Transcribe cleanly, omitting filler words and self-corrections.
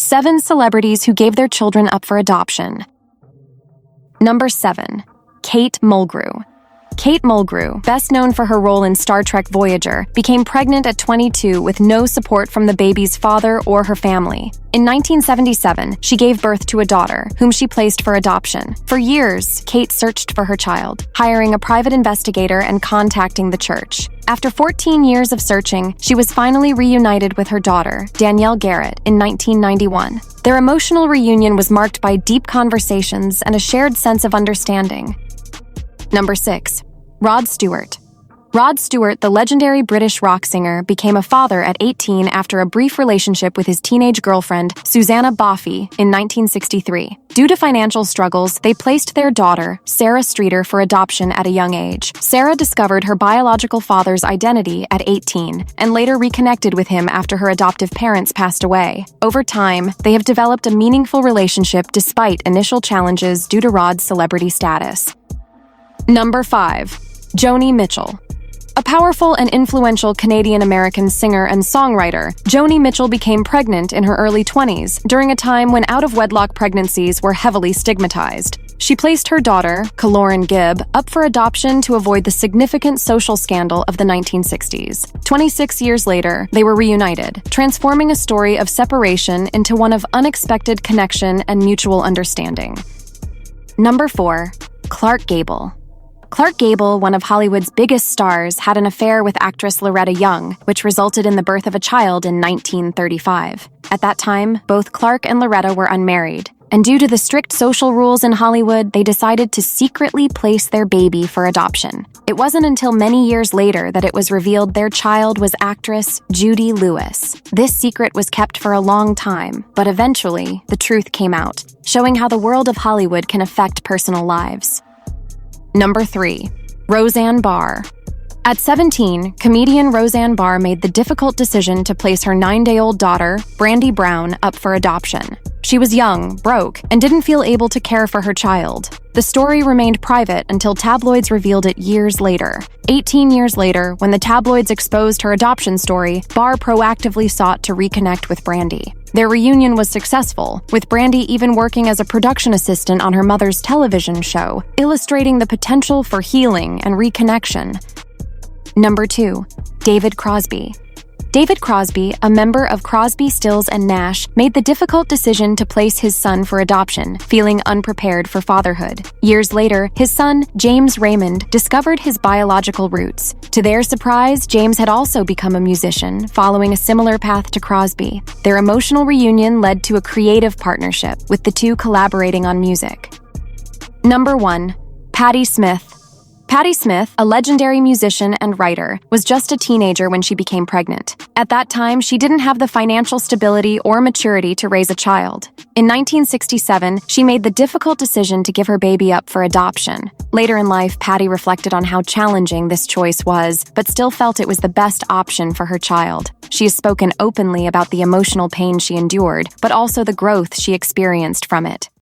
7 celebrities who gave their children up for adoption. Number 7. Kate Mulgrew. Kate Mulgrew, best known for her role in Star Trek Voyager, became pregnant at 22 with no support from the baby's father or her family. In 1977, she gave birth to a daughter, whom she placed for adoption. For years, Kate searched for her child, hiring a private investigator and contacting the church. After 14 years of searching, she was finally reunited with her daughter, Danielle Garrett, in 1991. Their emotional reunion was marked by deep conversations and a shared sense of understanding. Number 6. Rod Stewart. Rod Stewart, the legendary British rock singer, became a father at 18 after a brief relationship with his teenage girlfriend, Susanna Boffey, in 1963. Due to financial struggles, they placed their daughter, Sarah Streeter, for adoption at a young age. Sarah discovered her biological father's identity at 18 and later reconnected with him after her adoptive parents passed away. Over time, they have developed a meaningful relationship despite initial challenges due to Rod's celebrity status. Number 5. Joni Mitchell. A powerful and influential Canadian-American singer and songwriter, Joni Mitchell became pregnant in her early 20s during a time when out-of-wedlock pregnancies were heavily stigmatized. She placed her daughter, Kaloran Gibb, up for adoption to avoid the significant social scandal of the 1960s. 26 years later, they were reunited, transforming a story of separation into one of unexpected connection and mutual understanding. Number 4. Clark Gable. Clark Gable, one of Hollywood's biggest stars, had an affair with actress Loretta Young, which resulted in the birth of a child in 1935. At that time, both Clark and Loretta were unmarried, and due to the strict social rules in Hollywood, they decided to secretly place their baby for adoption. It wasn't until many years later that it was revealed their child was actress Judy Lewis. This secret was kept for a long time, but eventually, the truth came out, showing how the world of Hollywood can affect personal lives. Number 3. Roseanne Barr. At 17, comedian Roseanne Barr made the difficult decision to place her 9-day-old daughter, Brandy Brown, up for adoption. She was young, broke, and didn't feel able to care for her child. The story remained private until tabloids revealed it years later. 18 years later, when the tabloids exposed her adoption story, Barr proactively sought to reconnect with Brandy. Their reunion was successful, with Brandy even working as a production assistant on her mother's television show, illustrating the potential for healing and reconnection. Number 2. David Crosby. David Crosby, a member of Crosby, Stills and Nash, made the difficult decision to place his son for adoption, feeling unprepared for fatherhood. Years later, his son, James Raymond, discovered his biological roots. To their surprise, James had also become a musician, following a similar path to Crosby. Their emotional reunion led to a creative partnership, with the two collaborating on music. Number 1. Patti Smith. Patti Smith, a legendary musician and writer, was just a teenager when she became pregnant. At that time, she didn't have the financial stability or maturity to raise a child. In 1967, she made the difficult decision to give her baby up for adoption. Later in life, Patti reflected on how challenging this choice was, but still felt it was the best option for her child. She has spoken openly about the emotional pain she endured, but also the growth she experienced from it.